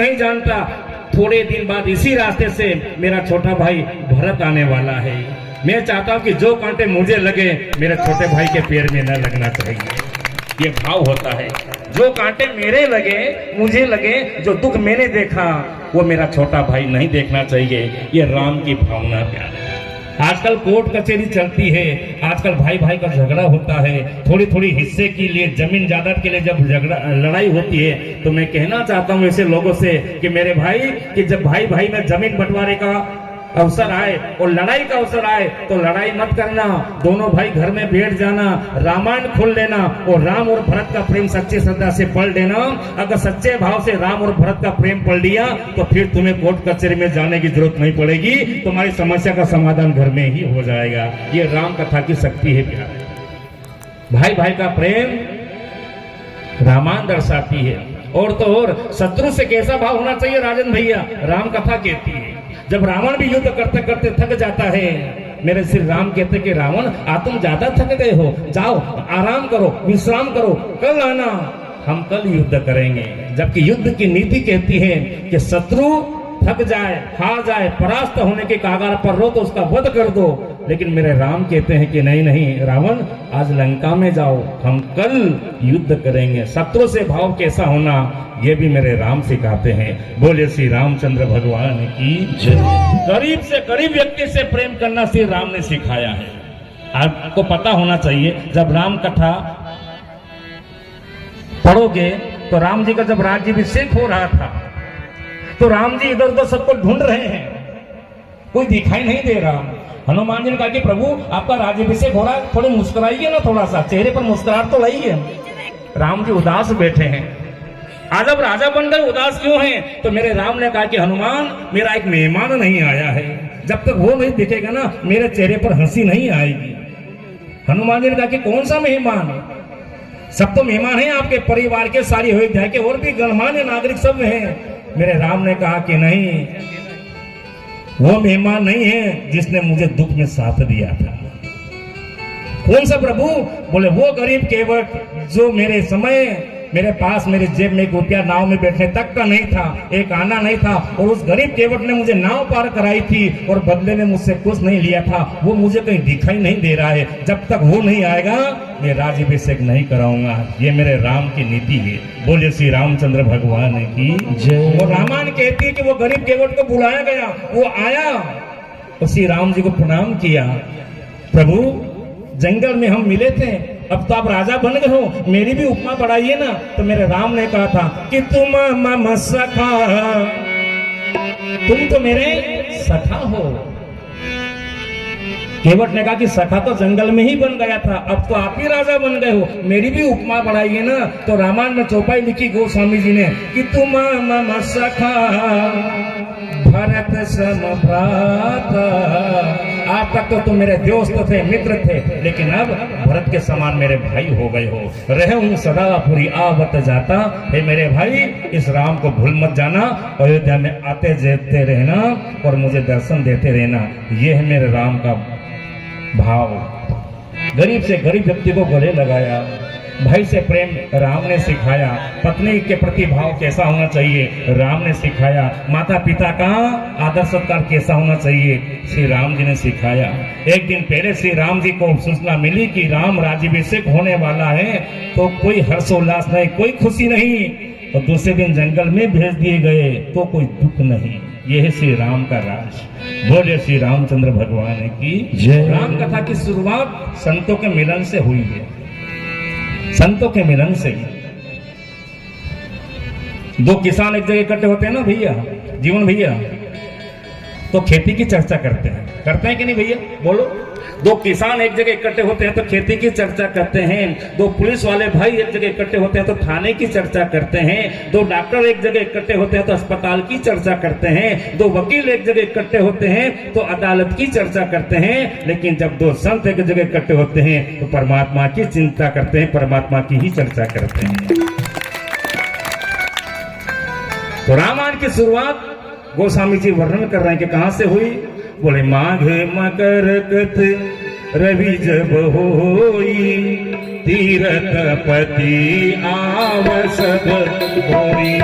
नहीं जानता, थोड़े दिन बाद इसी रास्ते से मेरा छोटा भाई भरत आने वाला है। मैं चाहता हूँ कि जो कांटे मुझे लगे मेरे छोटे भाई के पैर में न लगना चाहिए। ये भाव होता है, जो कांटे मेरे लगे, मुझे लगे, जो दुख मैंने देखा वो मेरा छोटा भाई नहीं देखना चाहिए। ये राम की भावना प्यार है। आजकल कोर्ट कचहरी चलती है, आजकल भाई भाई का झगड़ा होता है, थोड़ी थोड़ी हिस्से के लिए, जमीन जायदाद के लिए जब झगड़ा लड़ाई होती है, तो मैं कहना चाहता हूँ ऐसे लोगों से कि मेरे भाई, कि जब भाई भाई में जमीन बंटवारे का अवसर आए और लड़ाई का अवसर आए तो लड़ाई मत करना, दोनों भाई घर में बैठ जाना, रामायण खोल लेना और राम और भरत का प्रेम सच्ची श्रद्धा से पढ़ लेना। अगर सच्चे भाव से राम और भरत का प्रेम पढ़ लिया तो फिर तुम्हें कोर्ट कचहरी में जाने की जरूरत नहीं पड़ेगी, तुम्हारी समस्या का समाधान घर में ही हो जाएगा। ये राम कथा की शक्ति है प्यारे। भाई भाई का प्रेम रामायण दर्शाती है। और तो और शत्रु से कैसा भाव होना चाहिए राजन भैया, राम कथा कहती है। जब रावण भी युद्ध करते करते थक जाता है, मेरे श्री राम कहते कि रावण आ तुम ज्यादा थक गए हो, जाओ आराम करो, विश्राम करो, कल आना, हम कल युद्ध करेंगे। जबकि युद्ध की नीति कहती है कि शत्रु थक जाए, हार जाए, परास्त होने के कागार पर रो तो उसका वध कर दो। लेकिन मेरे राम कहते हैं कि नहीं नहीं रावण, आज लंका में जाओ, हम कल युद्ध करेंगे। शत्रु से भाव कैसा होना ये भी मेरे राम सिखाते हैं। बोले श्री रामचंद्र भगवान की जय। गरीब से गरीब व्यक्ति से प्रेम करना श्री राम ने सिखाया है। आपको पता होना चाहिए, जब राम कथा पढ़ोगे तो राम जी का जब राज्याभिषेक हो रहा था तो राम जी इधर उधर सबको ढूंढ रहे हैं, कोई दिखाई नहीं दे रहा। हनुमान जी ने कहा कि प्रभु आपका राज्याभिषेक हो रहा है, थोड़े मुस्कुराइए ना, थोड़ा सा चेहरे पर मुस्कुराहट तो लाइए। राम जी उदास बैठे हैं। आज अब राजा बन गए, उदास क्यों हैं? तो मेरे राम ने कहा कि हनुमान, मेरा एक मेहमान नहीं आया है, जब तक वो नहीं दिखेगा ना मेरे चेहरे पर हंसी नहीं आएगी। हनुमान जी ने कहा कि कौन सा मेहमान? सब तो मेहमान हैं आपके परिवार के, सारी अयोध्या के और भी गणमान्य नागरिक सब हैं। मेरे राम ने कहा कि नहीं, वो मेहमान नहीं है जिसने मुझे दुख में साथ दिया था। कौन सा प्रभु? बोले वो गरीब केवट जो मेरे समय मेरे पास मेरे जेब में एक रुपया नाव में बैठने तक का नहीं था, एक आना नहीं था, और उस गरीब केवट ने मुझे नाव पार कराई थी और बदले में मुझसे कुछ नहीं लिया था। वो मुझे कहीं दिखाई नहीं दे रहा है, जब तक वो नहीं आएगा मैं राज्याभिषेक नहीं कराऊंगा। ये मेरे राम की नीति है। बोले श्री रामचंद्र भगवान की जय। और रामायण कहती है कि वो गरीब केवट को बुलाया गया, वो आया और श्री राम जी को प्रणाम किया। प्रभु जंगल में हम मिले थे, अब तो आप राजा बन गए हो, मेरी भी उपमा बढ़ाइए ना। तो मेरे राम ने कहा था कि तुम मम सखा, तुम तो मेरे सखा हो। केवट ने कहा कि सखा तो जंगल में ही बन गया था, अब तो आप ही राजा बन गए हो, मेरी भी उपमा बढ़ाइए ना। तो रामायण में चौपाई लिखी गोस्वामी जी ने कि तुम मम सखा भरत सम भ्राता। आज तक तो तुम मेरे दोस्त थे, मित्र थे, लेकिन अब भरत के समान मेरे भाई हो गए हो। रहूं सदा पूरी आवत जाता। हे मेरे भाई, इस राम को भूल मत जाना, अयोध्या में आते जाते रहना और मुझे दर्शन देते रहना। ये है मेरे राम का भाव। गरीब से गरीब व्यक्ति को गले लगाया, भाई से प्रेम राम ने सिखाया, पत्नी के प्रति भाव कैसा होना चाहिए राम ने सिखाया, माता पिता का आदर सत्कार कैसा होना चाहिए श्री राम जी ने सिखाया। एक दिन पहले श्री राम जी को सूचना मिली कि राम राज्याभिषेक होने वाला है, तो कोई हर्षोल्लास नहीं, कोई खुशी नहीं, और दूसरे दिन जंगल में भेज दिए गए तो कोई दुख नहीं। यह है श्री राम का राज। बोले श्री रामचंद्र भगवान की जय। राम कथा की शुरुआत संतों के मिलन से हुई है, संतों के मिलन से। दो किसान एक जगह इकट्ठे होते हैं ना भैया, जीवन भैया, तो खेती की चर्चा करते हैं कि नहीं भैया? बोलो। दो किसान एक जगह इकट्ठे होते हैं तो खेती की चर्चा करते हैं। दो पुलिस वाले भाई एक जगह इकट्ठे होते हैं तो थाने की चर्चा करते हैं। दो डॉक्टर एक जगह इकट्ठे होते हैं तो अस्पताल की चर्चा करते हैं। दो वकील एक जगह इकट्ठे होते हैं तो अदालत की चर्चा करते हैं। लेकिन जब दो संत एक जगह इकट्ठे होते हैं तो परमात्मा की चिंता करते हैं, परमात्मा की ही चर्चा करते हैं। तो रामायण की शुरुआत गोस्वामी जी वर्णन कर रहे हैं कि कहां से हुई। बोले माघ मकर कथ रवि जब होई, तीरथ पति आवसद होई।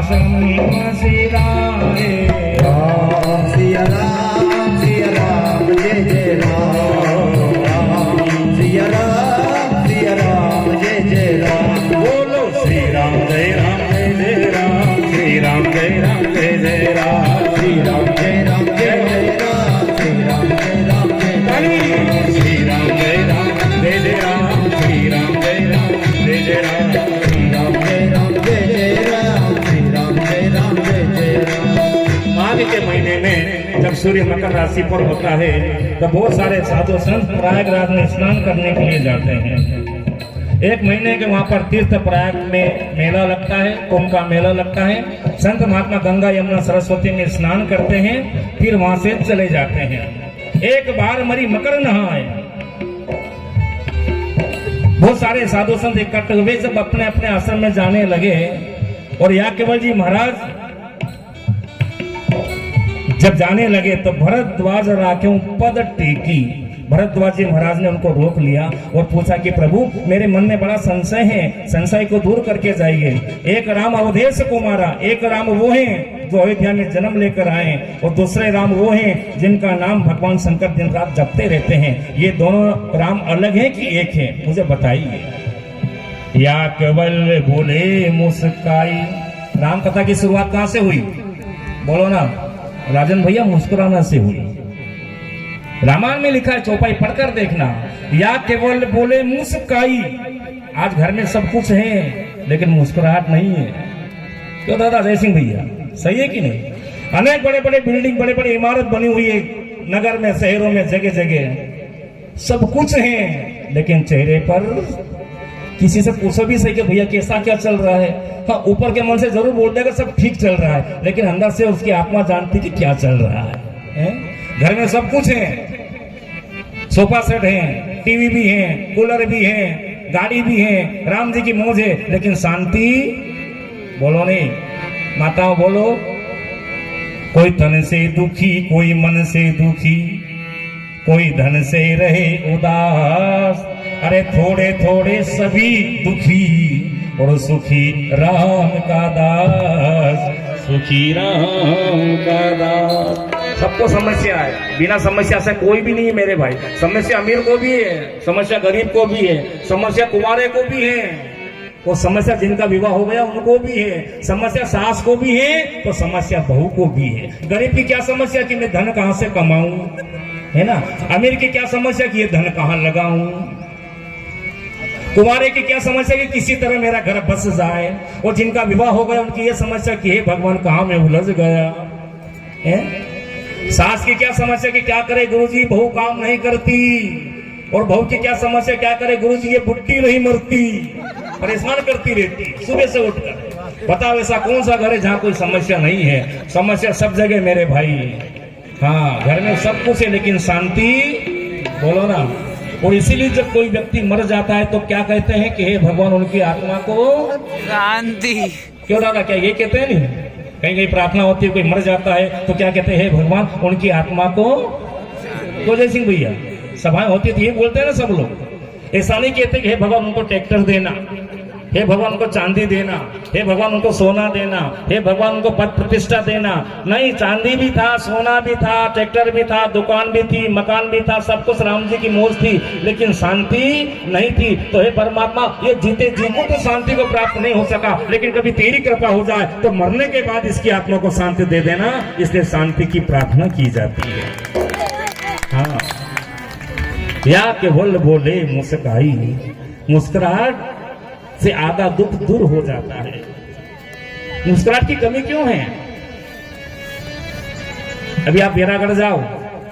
आश्रम सिराए सिया राम जय जय राम सिया राम जय जय राम। बोलो श्री राम जय राम जय जय राम, श्री राम जय राम जय जय राम, श्री राम जय राम जय जय राम, श्री राम जय राम जय जय श्री राम जय राम जय जय राम, श्री राम जय राम जय जय राम, श्री राम जय राम जय जय राम, श्री राम जय राम जय जय राम। माघ के महीने में जब सूर्य मकर राशि पर होता है तो बहुत सारे साधु संत प्रयागराज में स्नान करने के लिए जाते हैं। एक महीने के वहां पर तीर्थ प्रयाग में मेला लगता है, कुंभ का मेला लगता है। संत महात्मा गंगा यमुना सरस्वती में स्नान करते हैं, फिर वहां से चले जाते हैं। एक बार मरी मकर नहाए। बहुत सारे साधु संत इकट्ठे हुए, जब अपने अपने आश्रम में जाने लगे और याज्ञवल्क्य जी महाराज जब जाने लगे तो भरद्वाज राख्यों पद टेकी। भरद्वाज जी महाराज ने उनको रोक लिया और पूछा कि प्रभु मेरे मन में बड़ा संशय है, संशय को दूर करके जाइए। एक राम अवधेश को मारा, एक राम वो हैं जो अयोध्या में जन्म लेकर आए और दूसरे राम वो हैं जिनका नाम भगवान शंकर दिन रात जपते रहते हैं। ये दोनों राम अलग हैं कि एक है, मुझे बताइए। या केवल बोले मुस्काई। राम कथा की शुरुआत कहां से हुई? बोलो ना राजन भैया, मुस्कुराना से हुई। रामायण में लिखा है, चौपाई पढ़कर देखना। या केवल बोले मुस्काई। आज घर में सब कुछ है लेकिन मुस्कुराहट नहीं है। क्यों दादा जय सिंह भैया, सही है कि नहीं? अनेक बड़े बड़े बिल्डिंग, बड़े बड़े इमारत बनी हुई है नगर में, शहरों में, जगह जगह सब कुछ है, लेकिन चेहरे पर किसी से पूछो भी सही कि भैया कैसा क्या चल रहा है। हाँ, ऊपर के मन से जरूर बोल देगा सब ठीक चल रहा है, लेकिन अंदर से उसकी आत्मा जानती कि क्या चल रहा है? घर में सब कुछ है, सोफा सेट है, टीवी भी है, कूलर भी है, गाड़ी भी है, राम जी की मौज है, लेकिन शांति बोलो नहीं, माताओं बोलो। कोई तन से दुखी, कोई मन से दुखी, कोई धन से रहे उदास। अरे थोड़े थोड़े सभी दुखी और सुखी राम का दास, सुखी राम का दास। सबको समस्या है, बिना समस्या से कोई भी नहीं है मेरे भाई। समस्या अमीर को भी है, समस्या गरीब को भी है, समस्या कुंवारे को भी है, वो समस्या जिनका विवाह हो गया उनको भी है, समस्या सास को भी है तो समस्या बहू को भी है। गरीब की क्या समस्या कि मैं धन कहां से कमाऊं, है ना? अमीर की क्या समस्या कि ये धन कहां लगाऊं। कुंवारे की क्या समस्या कि किसी तरह मेरा घर बस जाए। और जिनका विवाह हो गया उनकी ये समस्या कि हे भगवान कहां में उलझ गया है। सास की क्या समस्या कि क्या करे गुरुजी, बहू काम नहीं करती। और बहू की क्या समस्या, क्या करे गुरुजी, ये बुट्टी नहीं मरती, परेशान करती रहती सुबह से उठकर। बताओ ऐसा कौन सा घर है जहाँ कोई समस्या नहीं है? समस्या सब जगह मेरे भाई। हाँ, घर में सब कुछ है लेकिन शांति बोलो ना। और इसीलिए जब कोई व्यक्ति मर जाता है तो क्या कहते हैं कि हे भगवान उनकी आत्मा को शांति। क्यों दादा, क्या ये कहते हैं? नहीं, कहीं कहीं प्रार्थना होती है, कोई मर जाता है तो क्या कहते हैं? हे भगवान उनकी आत्मा को। तो जय सिंह भैया सभाएं होती थी, ये बोलते हैं ना सब लोग। ऐसा नहीं कहते कि हे भगवान उनको ट्रैक्टर देना, हे भगवान उनको चांदी देना, हे भगवान उनको सोना देना, हे भगवान उनको पद प्रतिष्ठा देना। नहीं, चांदी भी था, सोना भी था, ट्रैक्टर भी था, दुकान भी थी, मकान भी था, सब कुछ राम जी की मौज थी, लेकिन शांति नहीं थी। तो हे परमात्मा, ये जीते जी को तो शांति को प्राप्त नहीं हो सका, लेकिन कभी तेरी कृपा हो जाए तो मरने के बाद इसकी आत्मा को शांति दे देना। इसलिए शांति की प्रार्थना की जाती है। हाँ, या केवल बोले मुस्काई। मुस्कुराहट से आधा दुख दूर हो जाता है। मुस्कुराहट की कमी क्यों है? अभी आप बेरागढ़ जाओ,